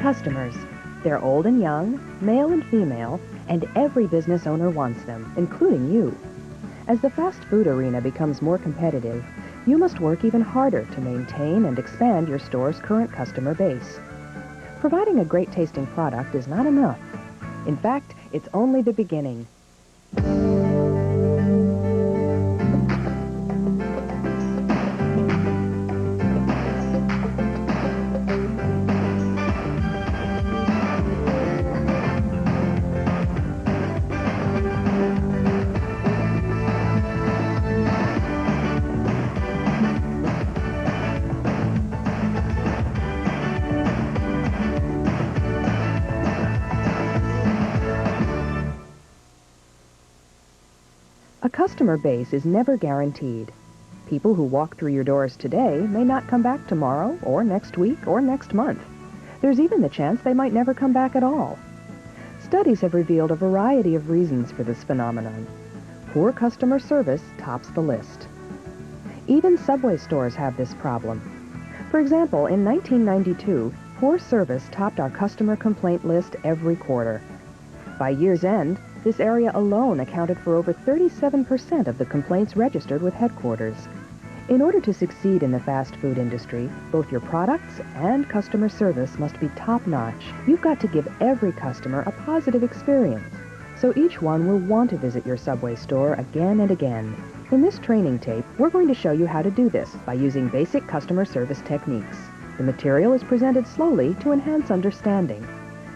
Customers. They're old and young, male and female, and every business owner wants them, including you. As the fast food arena becomes more competitive, you must work even harder to maintain and expand your store's current customer base. Providing a great-tasting product is not enough. In fact, it's only the beginning. A customer base is never guaranteed. People who walk through your doors today may not come back tomorrow, or next week, or next month. There's even the chance they might never come back at all. Studies have revealed a variety of reasons for this phenomenon. Poor customer service tops the list. Even Subway stores have this problem. For example, in 1992, poor service topped our customer complaint list every quarter. By year's end, this area alone accounted for over 37% of the complaints registered with headquarters. In order to succeed in the fast food industry, both your products and customer service must be top-notch. You've got to give every customer a positive experience, so each one will want to visit your Subway store again and again. In this training tape, we're going to show you how to do this by using basic customer service techniques. The material is presented slowly to enhance understanding.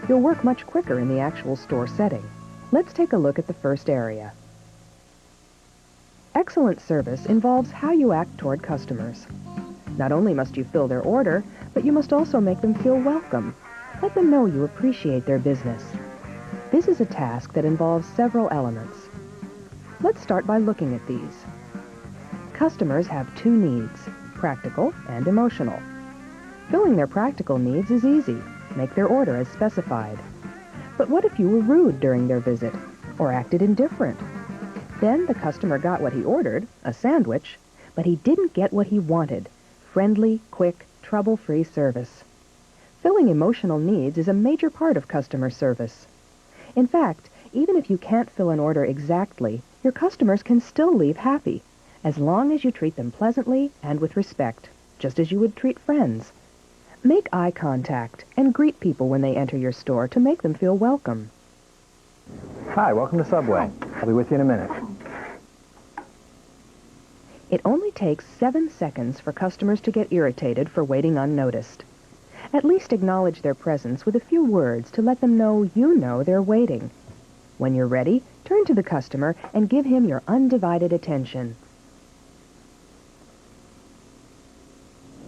You'll work much quicker in the actual store setting. Let's take a look at the first area. Excellent service involves how you act toward customers. Not only must you fill their order, but you must also make them feel welcome. Let them know you appreciate their business. This is a task that involves several elements. Let's start by looking at these. Customers have two needs, practical and emotional. Filling their practical needs is easy. Make their order as specified. But what if you were rude during their visit, or acted indifferent? Then the customer got what he ordered, a sandwich, but he didn't get what he wanted, friendly, quick, trouble-free service. Filling emotional needs is a major part of customer service. In fact, even if you can't fill an order exactly, your customers can still leave happy, as long as you treat them pleasantly and with respect, just as you would treat friends. Make eye contact and greet people when they enter your store to make them feel welcome. Hi, welcome to Subway. I'll be with you in a minute. It only takes 7 seconds for customers to get irritated for waiting unnoticed. At least acknowledge their presence with a few words to let them know you know they're waiting. When you're ready, turn to the customer and give him your undivided attention.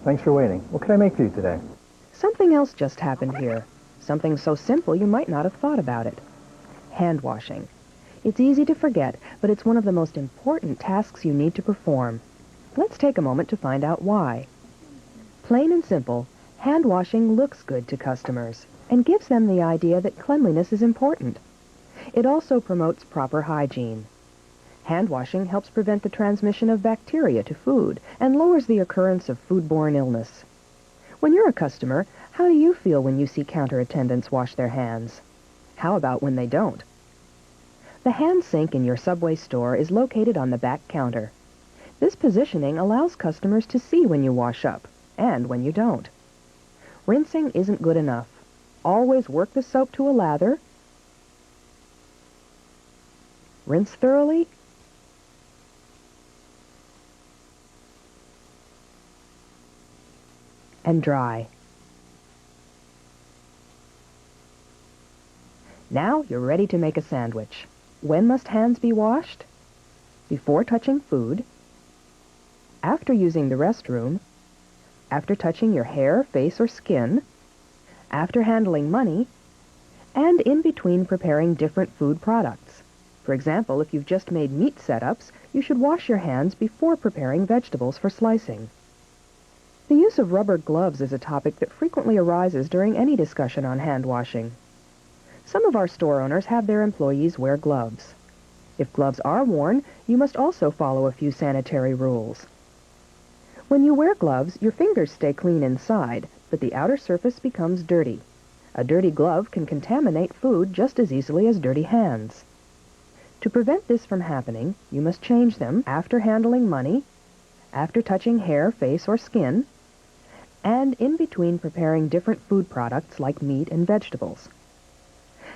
Thanks for waiting. What can I make for you today? Something else just happened here. Something so simple you might not have thought about it. Hand washing. It's easy to forget, but it's one of the most important tasks you need to perform. Let's take a moment to find out why. Plain and simple, hand washing looks good to customers and gives them the idea that cleanliness is important. It also promotes proper hygiene. Hand washing helps prevent the transmission of bacteria to food and lowers the occurrence of foodborne illness. When you're a customer, how do you feel when you see counter attendants wash their hands? How about when they don't? The hand sink in your Subway store is located on the back counter. This positioning allows customers to see when you wash up and when you don't. Rinsing isn't good enough. Always work the soap to a lather, rinse thoroughly, and dry. Now you're ready to make a sandwich. When must hands be washed? Before touching food, after using the restroom, after touching your hair, face, or skin, after handling money, and in between preparing different food products. For example, if you've just made meat setups, you should wash your hands before preparing vegetables for slicing. The use of rubber gloves is a topic that frequently arises during any discussion on hand washing. Some of our store owners have their employees wear gloves. If gloves are worn, you must also follow a few sanitary rules. When you wear gloves, your fingers stay clean inside, but the outer surface becomes dirty. A dirty glove can contaminate food just as easily as dirty hands. To prevent this from happening, you must change them after handling money, after touching hair, face, or skin, and in between preparing different food products like meat and vegetables.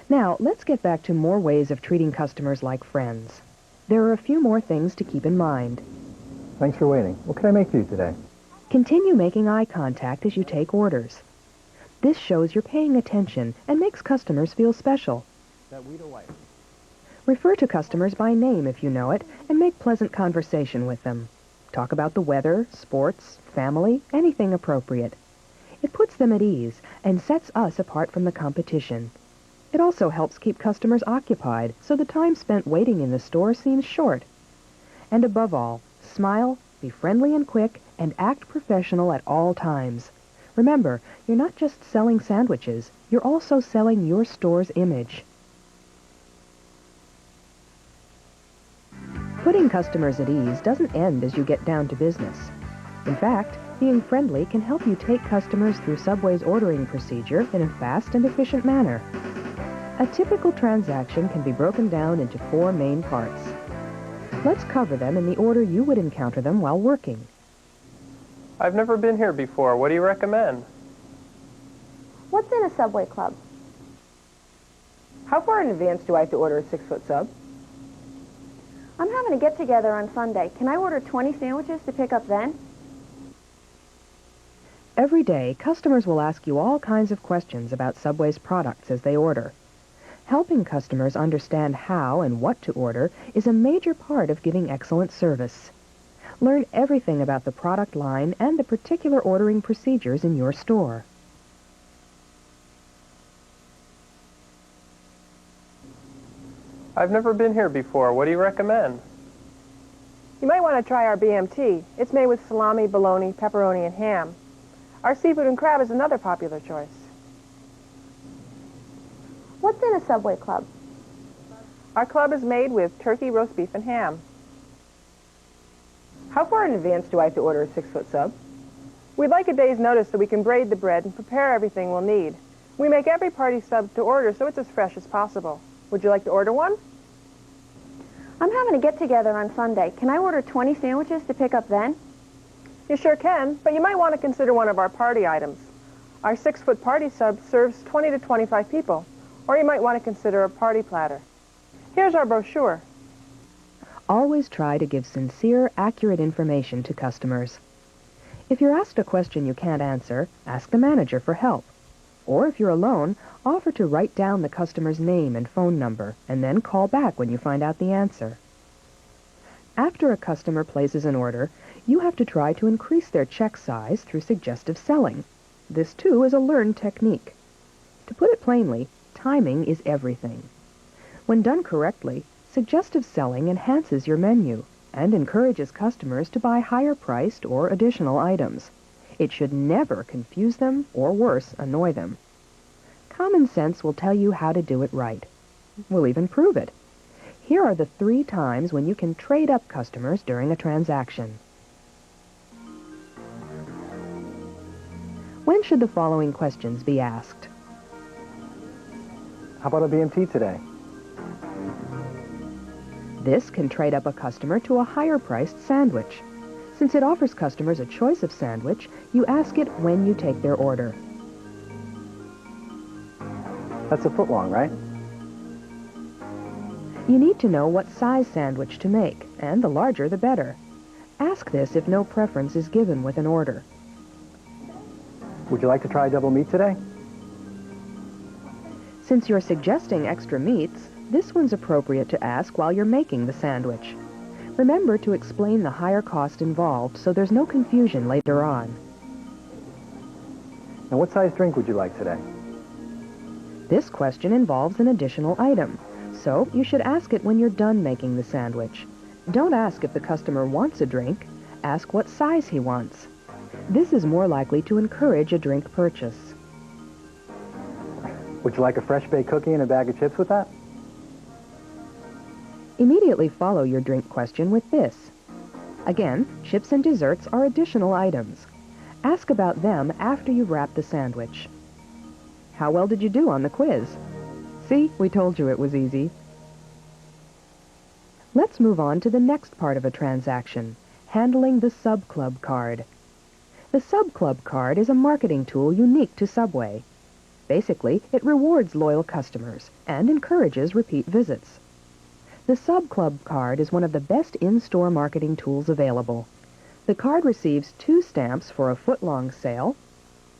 Now, let's get back to more ways of treating customers like friends. There are a few more things to keep in mind. Thanks for waiting. What can I make for you today? Continue making eye contact as you take orders. This shows you're paying attention and makes customers feel special. That wheat or white? Refer to customers by name if you know it, and make pleasant conversation with them. Talk about the weather, sports, family, anything appropriate. It puts them at ease and sets us apart from the competition. It also helps keep customers occupied, so the time spent waiting in the store seems short. And above all, smile, be friendly and quick, and act professional at all times. Remember, you're not just selling sandwiches, you're also selling your store's image. Putting customers at ease doesn't end as you get down to business. In fact, being friendly can help you take customers through Subway's ordering procedure in a fast and efficient manner. A typical transaction can be broken down into 4 main parts. Let's cover them in the order you would encounter them while working. I've never been here before. What do you recommend? What's in a Subway club? How far in advance do I have to order a 6-foot sub? I'm having a get-together on Sunday. Can I order 20 sandwiches to pick up then? Every day, customers will ask you all kinds of questions about Subway's products as they order. Helping customers understand how and what to order is a major part of giving excellent service. Learn everything about the product line and the particular ordering procedures in your store. I've never been here before. What do you recommend? You might want to try our BMT. It's made with salami, bologna, pepperoni, and ham. Our seafood and crab is another popular choice. What's in a Subway club? Our club is made with turkey, roast beef, and ham. How far in advance do I have to order a 6-foot sub? We'd like a day's notice so we can braid the bread and prepare everything we'll need. We make every party sub to order so it's as fresh as possible. Would you like to order one? I'm having a get-together on Sunday. Can I order 20 sandwiches to pick up then? You sure can, but you might want to consider one of our party items. Our 6-foot party sub serves 20 to 25 people, or you might want to consider a party platter. Here's our brochure. Always try to give sincere, accurate information to customers. If you're asked a question you can't answer, ask the manager for help. Or if you're alone, offer to write down the customer's name and phone number, and then call back when you find out the answer. After a customer places an order, you have to try to increase their check size through suggestive selling. This, too, is a learned technique. To put it plainly, timing is everything. When done correctly, suggestive selling enhances your menu and encourages customers to buy higher-priced or additional items. It should never confuse them or, worse, annoy them. Common sense will tell you how to do it right. We'll even prove it. Here are the 3 times when you can trade up customers during a transaction. When should the following questions be asked? How about a BMT today? This can trade up a customer to a higher-priced sandwich. Since it offers customers a choice of sandwich, you ask it when you take their order. That's a foot long, right? You need to know what size sandwich to make, and the larger the better. Ask this if no preference is given with an order. Would you like to try double meat today? Since you're suggesting extra meats, this one's appropriate to ask while you're making the sandwich. Remember to explain the higher cost involved so there's no confusion later on. And what size drink would you like today? This question involves an additional item, so you should ask it when you're done making the sandwich. Don't ask if the customer wants a drink. Ask what size he wants. This is more likely to encourage a drink purchase. Would you like a fresh baked cookie and a bag of chips with that? Immediately follow your drink question with this. Again, chips and desserts are additional items. Ask about them after you've wrapped the sandwich. How well did you do on the quiz? See, we told you it was easy. Let's move on to the next part of a transaction, handling the Sub-Club card. The Sub-Club card is a marketing tool unique to Subway. Basically, it rewards loyal customers and encourages repeat visits. The Sub-Club card is one of the best in-store marketing tools available. The card receives 2 stamps for a foot-long sale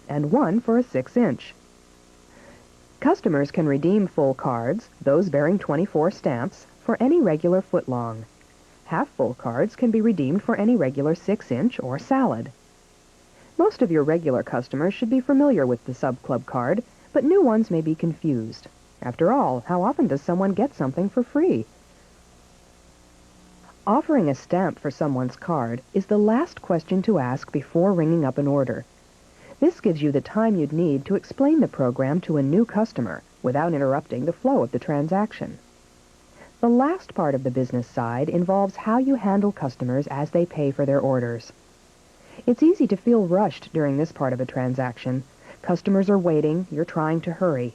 and 1 for a 6-inch. Customers can redeem full cards, those bearing 24 stamps, for any regular foot-long. Half-full cards can be redeemed for any regular 6-inch or salad. Most of your regular customers should be familiar with the Sub-Club card, but new ones may be confused. After all, how often does someone get something for free? Offering a stamp for someone's card is the last question to ask before ringing up an order. This gives you the time you'd need to explain the program to a new customer without interrupting the flow of the transaction. The last part of the business side involves how you handle customers as they pay for their orders. It's easy to feel rushed during this part of a transaction. Customers are waiting, you're trying to hurry.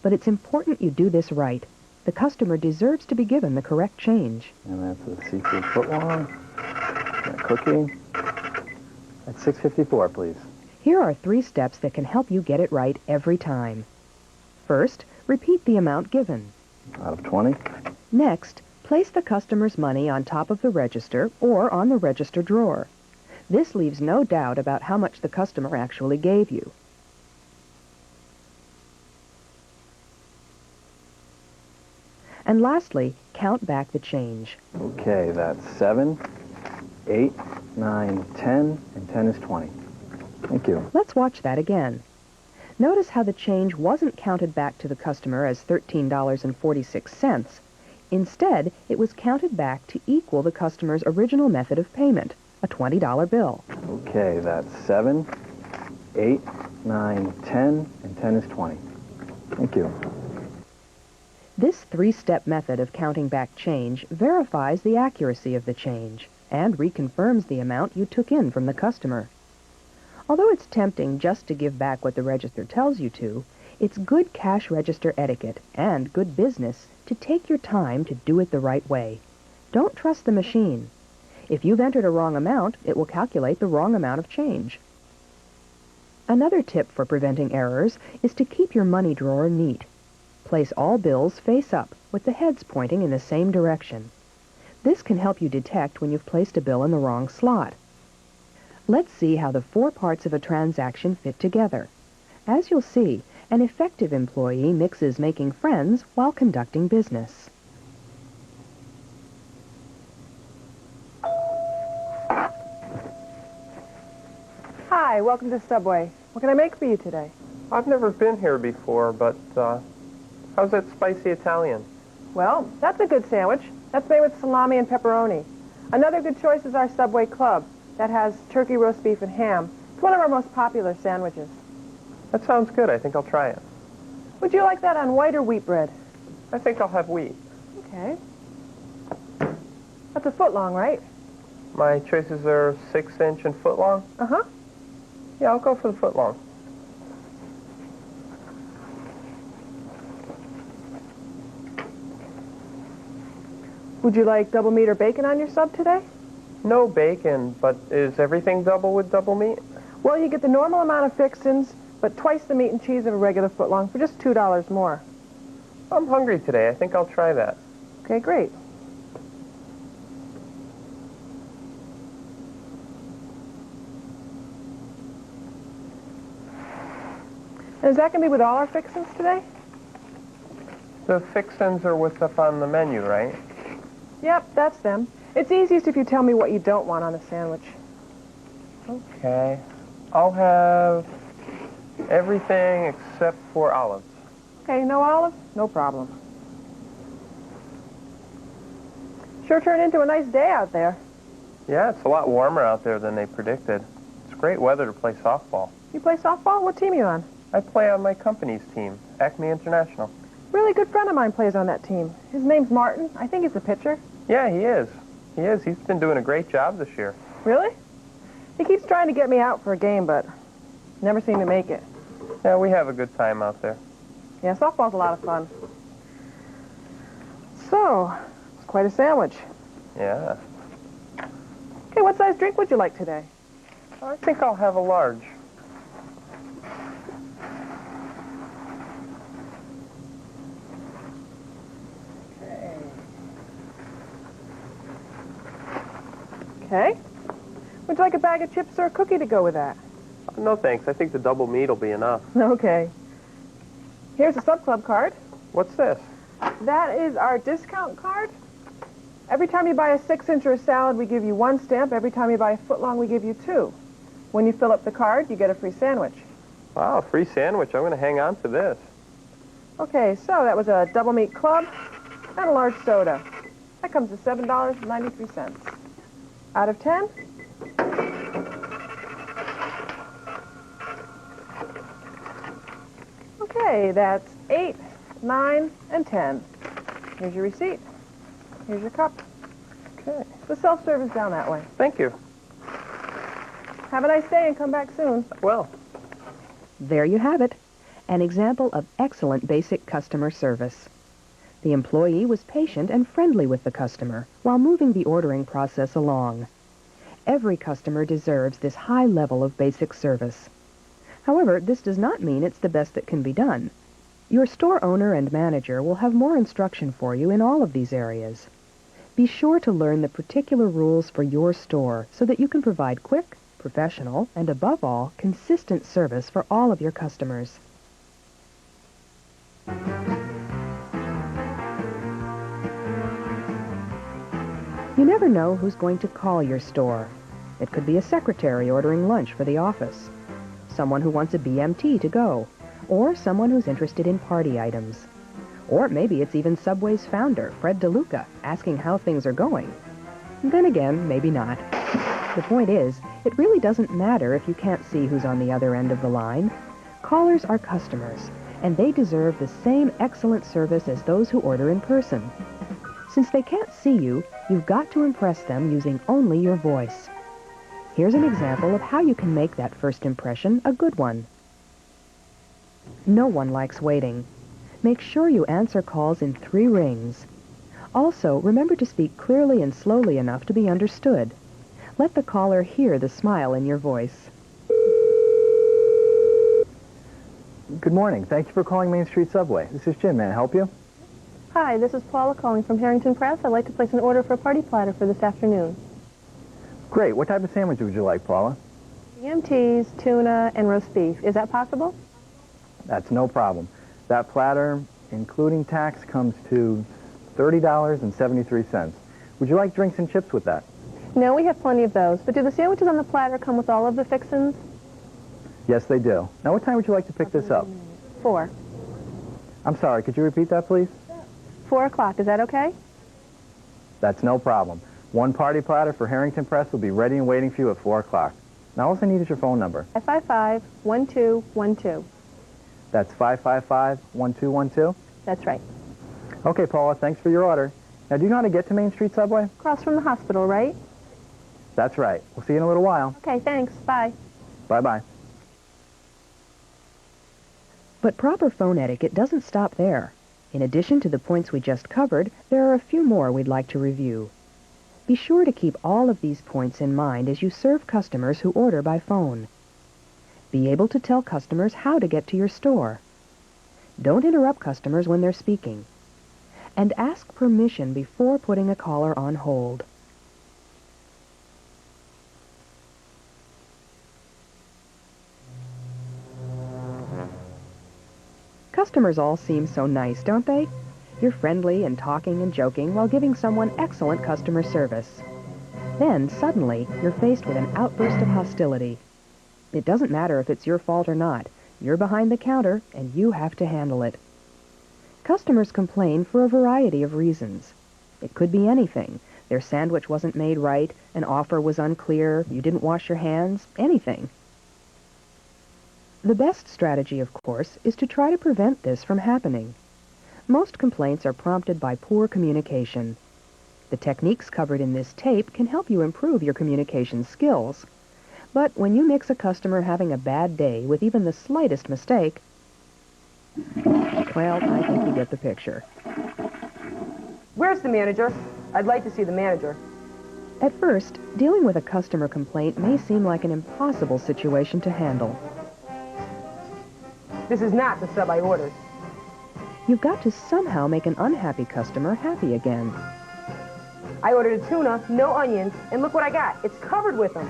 But it's important you do this right. The customer deserves to be given the correct change. And that's a seafood footlong. And a cookie. That's $6.54, please. Here are 3 steps that can help you get it right every time. First, repeat the amount given. Out of 20. Next, place the customer's money on top of the register or on the register drawer. This leaves no doubt about how much the customer actually gave you. And lastly, count back the change. Okay, that's 7, 8, 9, 10, and 10 is 20. Thank you. Let's watch that again. Notice how the change wasn't counted back to the customer as $13.46. Instead, it was counted back to equal the customer's original method of payment, a $20 bill. Okay, that's 7, 8, 9, 10, and 10 is 20. Thank you. This 3-step method of counting back change verifies the accuracy of the change and reconfirms the amount you took in from the customer. Although it's tempting just to give back what the register tells you to, it's good cash register etiquette and good business to take your time to do it the right way. Don't trust the machine. If you've entered a wrong amount, it will calculate the wrong amount of change. Another tip for preventing errors is to keep your money drawer neat. Place all bills face up, with the heads pointing in the same direction. This can help you detect when you've placed a bill in the wrong slot. Let's see how the 4 parts of a transaction fit together. As you'll see, an effective employee mixes making friends while conducting business. Hi, welcome to Subway. What can I make for you today? I've never been here before, but how's that spicy Italian? Well, that's a good sandwich. That's made with salami and pepperoni. Another good choice is our Subway Club. That has turkey, roast beef, and ham. It's one of our most popular sandwiches. That sounds good. I think I'll try it. Would you like that on white or wheat bread? I think I'll have wheat. Okay. That's a foot long, right? My choices are 6-inch and foot long? Uh-huh. Yeah, I'll go for the foot long. Would you like double meat or bacon on your sub today? No bacon, but is everything double with double meat? Well, you get the normal amount of fixins, but twice the meat and cheese of a regular footlong for just $2 more. I'm hungry today. I think I'll try that. Okay, great. And is that going to be with all our fixins today? The fixins are what's up on the menu, right? Yep, that's them. It's easiest if you tell me what you don't want on a sandwich. Okay. I'll have everything except for olives. Okay, no olives? No problem. Sure turned into a nice day out there. Yeah, it's a lot warmer out there than they predicted. It's great weather to play softball. You play softball? What team are you on? I play on my company's team, Acme International. Really good friend of mine plays on that team. His name's Martin. I think he's the pitcher. Yeah, he is. He is. He's been doing a great job this year. Really? He keeps trying to get me out for a game, but never seem to make it. Yeah, we have a good time out there. Yeah, softball's a lot of fun. So, it's quite a sandwich. Yeah. Okay, what size drink would you like today? I think I'll have a large. Okay. Would you like a bag of chips or a cookie to go with that? No thanks. I think the double meat will be enough. Okay. Here's a Sub Club card. What's this? That is our discount card. Every time you buy a 6-inch or a salad, we give you 1 stamp. Every time you buy a footlong, we give you 2. When you fill up the card, you get a free sandwich. Wow, free sandwich. I'm going to hang on to this. Okay, so that was a double meat club and a large soda. That comes to $7.93. Out of 10? Okay, that's 8, 9, and 10. Here's your receipt. Here's your cup. Okay. The self-service down that way. Thank you. Have a nice day and come back soon. Well, There you have it, an example of excellent basic customer service. The employee was patient and friendly with the customer while moving the ordering process along. Every customer deserves this high level of basic service. However, this does not mean it's the best that can be done. Your store owner and manager will have more instruction for you in all of these areas. Be sure to learn the particular rules for your store so that you can provide quick, professional, and above all, consistent service for all of your customers. You never know who's going to call your store. It could be a secretary ordering lunch for the office, someone who wants a BMT to go, or someone who's interested in party items. Or maybe it's even Subway's founder, Fred DeLuca, asking how things are going. Then again, maybe not. The point is, it really doesn't matter if you can't see who's on the other end of the line. Callers are customers, and they deserve the same excellent service as those who order in person. Since they can't see you, you've got to impress them using only your voice. Here's an example of how you can make that first impression a good one. No one likes waiting. Make sure you answer calls in 3 rings. Also, remember to speak clearly and slowly enough to be understood. Let the caller hear the smile in your voice. Good morning. Thank you for calling Main Street Subway. This is Jim. May I help you? Hi, this is Paula calling from Harrington Press. I'd like to place an order for a party platter for this afternoon. Great. What type of sandwich would you like, Paula? BMTs, tuna, and roast beef. Is that possible? That's no problem. That platter, including tax, comes to $30.73. Would you like drinks and chips with that? No, we have plenty of those. But do the sandwiches on the platter come with all of the fixins? Yes, they do. Now, what time would you like to pick this up? 4. I'm sorry, could you repeat that, please? 4 o'clock. Is that okay? That's no problem. 1 party platter for Harrington Press will be ready and waiting for you at 4 o'clock. Now, all I need is your phone number. 555-1212. That's 555-1212? That's right. Okay, Paula, thanks for your order. Now, do you know how to get to Main Street Subway? Across from the hospital, right? That's right. We'll see you in a little while. Okay, thanks. Bye. Bye-bye. But proper phone etiquette doesn't stop there. In addition to the points we just covered, there are a few more we'd like to review. Be sure to keep all of these points in mind as you serve customers who order by phone. Be able to tell customers how to get to your store. Don't interrupt customers when they're speaking. And ask permission before putting a caller on hold. Customers all seem so nice, don't they? You're friendly and talking and joking while giving someone excellent customer service. Then, suddenly, you're faced with an outburst of hostility. It doesn't matter if it's your fault or not. You're behind the counter, and you have to handle it. Customers complain for a variety of reasons. It could be anything. Their sandwich wasn't made right, an offer was unclear, you didn't wash your hands, anything. The best strategy, of course, is to try to prevent this from happening. Most complaints are prompted by poor communication. The techniques covered in this tape can help you improve your communication skills. But when you mix a customer having a bad day with even the slightest mistake, the Well, I think you get the picture. Where's the manager? I'd like to see the manager. At first, dealing with a customer complaint may seem like an impossible situation to handle. This is not the sub I ordered. You've got to somehow make an unhappy customer happy again. I ordered a tuna, no onions, and look what I got. It's covered with them.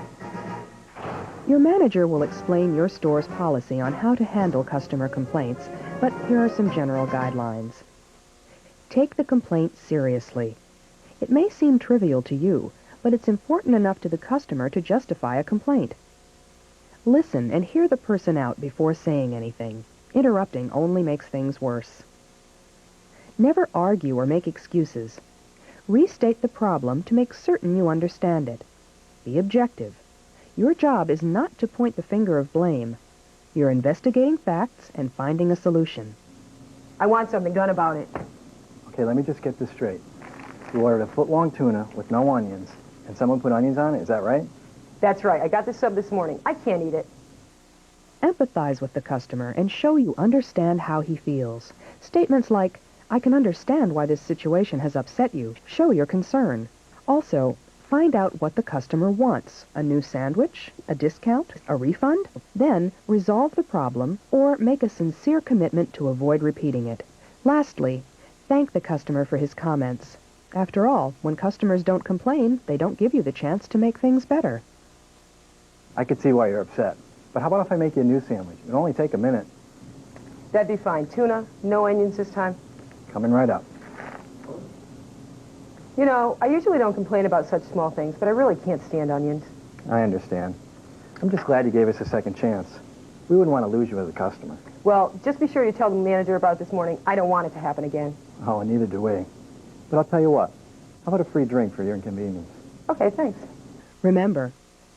Your manager will explain your store's policy on how to handle customer complaints, but here are some general guidelines. Take the complaint seriously. It may seem trivial to you, but it's important enough to the customer to justify a complaint. Listen and hear the person out before saying anything. Interrupting only makes things worse. Never argue or make excuses. Restate the problem to make certain you understand it. Be objective. Your job is not to point the finger of blame. You're investigating facts and finding a solution. I want something done about it. Okay, let me just get this straight. You ordered a foot-long tuna with no onions, and someone put onions on it, is that right? That's right. I got this sub this morning. I can't eat it. Empathize with the customer and show you understand how he feels. Statements like, "I can understand why this situation has upset you," show your concern. Also, find out what the customer wants. A new sandwich? A discount? A refund? Then, resolve the problem or make a sincere commitment to avoid repeating it. Lastly, thank the customer for his comments. After all, when customers don't complain, they don't give you the chance to make things better. I could see why you're upset. But how about if I make you a new sandwich? It'll only take a minute. That'd be fine. Tuna, no onions this time. Coming right up. You know, I usually don't complain about such small things, but I really can't stand onions. I understand. I'm just glad you gave us a second chance. We wouldn't want to lose you as a customer. Well, just be sure you tell the manager about this morning. I don't want it to happen again. Oh, and neither do we. But I'll tell you what. How about a free drink for your inconvenience? Okay, thanks. Remember,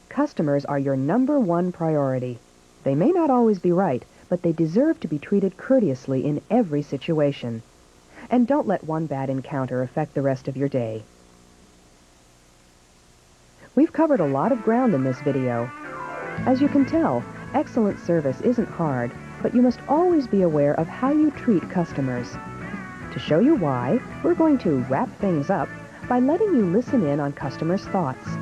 customers are your #1 priority. They may not always be right, but they deserve to be treated courteously in every situation. And don't let one bad encounter affect the rest of your day. We've covered a lot of ground in this video. As you can tell, excellent service isn't hard, but you must always be aware of how you treat customers. To show you why, we're going to wrap things up by letting you listen in on customers' thoughts.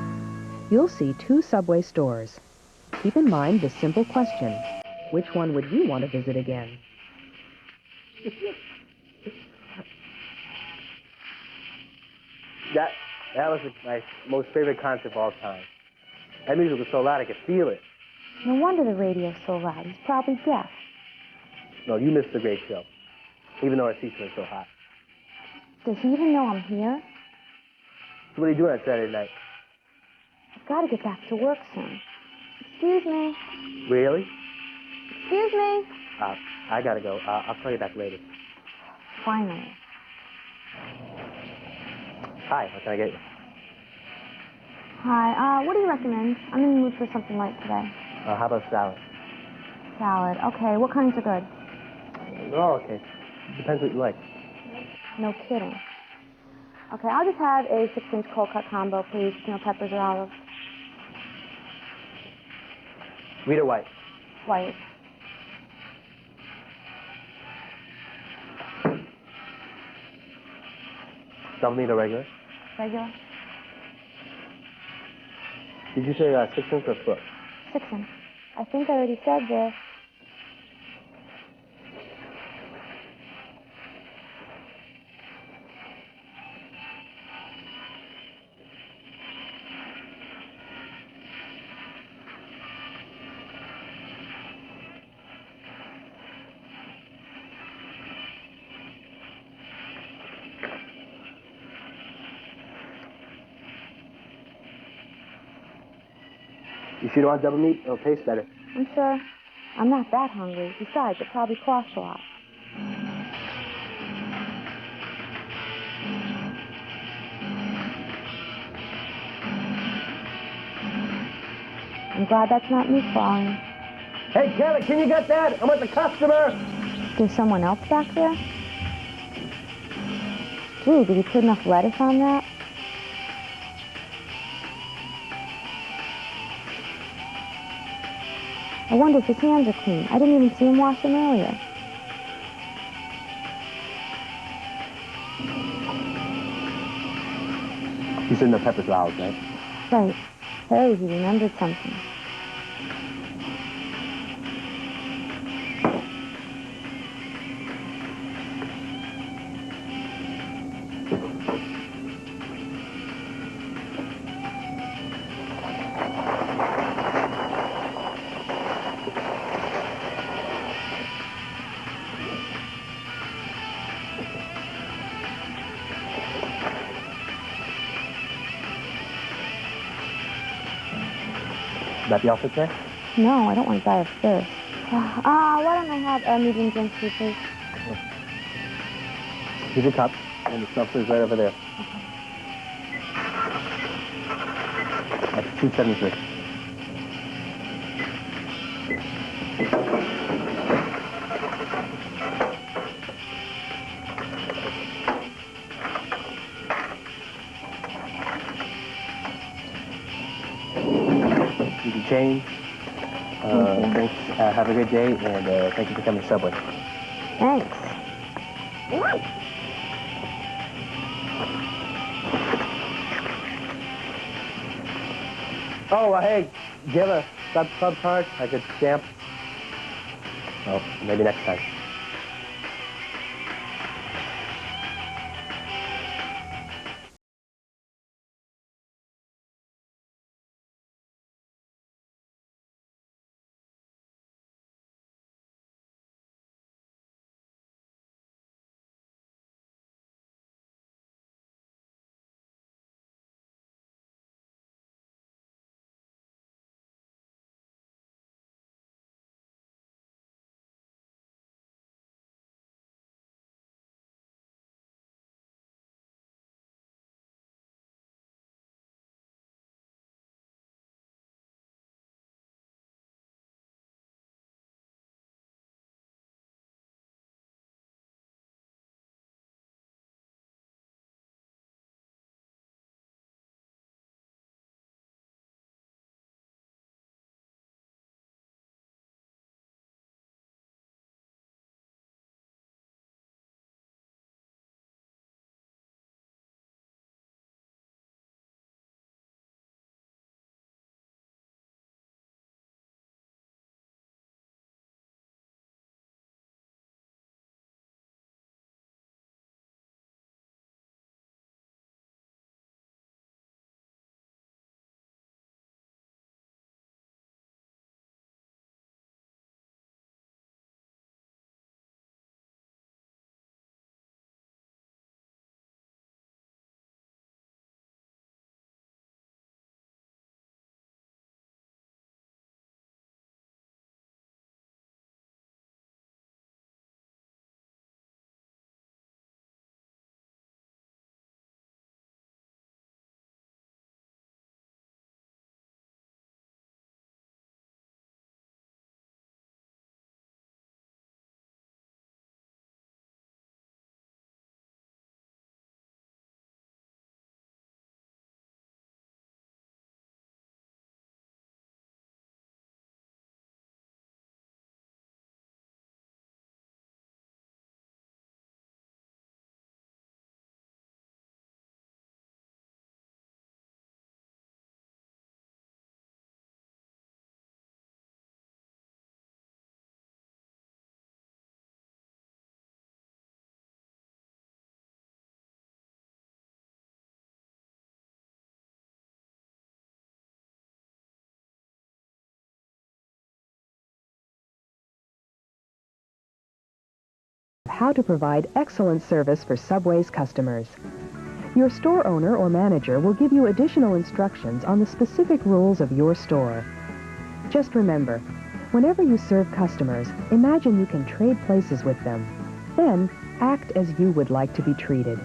You'll see 2 Subway stores. Keep in mind this simple question: which one would you want to visit again? That was my most favorite concert of all time. That music was so loud I could feel it. No wonder the radio's so loud. He's probably deaf. No, you missed a great show, even though our seats were so hot. Does he even know I'm here? So what are you doing on Saturday night? I've got to get back to work soon. Excuse me. Really? Excuse me. I gotta go. I'll call you back later. Finally. Hi, what can I get you? Hi, what do you recommend? I'm in the mood for something light today. How about salad? Salad. Okay, what kinds are good? Oh, okay. Depends what you like. No kidding. Okay, I'll just have a 6-inch cold cut combo, please. No peppers or olives. Sweet or white? White. Double meat or regular? Regular? Did you say 6 inch or foot? 6-inch. I think I already said this. You sure you want double meat? It'll taste better. I'm sure. I'm not that hungry. Besides, it probably costs a lot. I'm glad that's not me falling. Hey, Kelly, can you get that? I'm with the customer. There's someone else back there? Gee, did he put enough lettuce on that? I wonder if his hands are clean. I didn't even see him wash them earlier. You said no peppers or olives, right? Right. Hey, he remembered something. That the outfit there? No, I don't want to die of thirst. Why don't I have a medium drink, please? Here's your cup, and the stuff is right over there. That's $2.73. You can change. Thanks. Have a good day, and thank you for coming to Subway. Thanks. Oh, hey, do you have a club card I could stamp? Oh, maybe next time. How to provide excellent service for Subway's customers. Your store owner or manager will give you additional instructions on the specific rules of your store. Just remember, whenever you serve customers, imagine you can trade places with them. Then, act as you would like to be treated.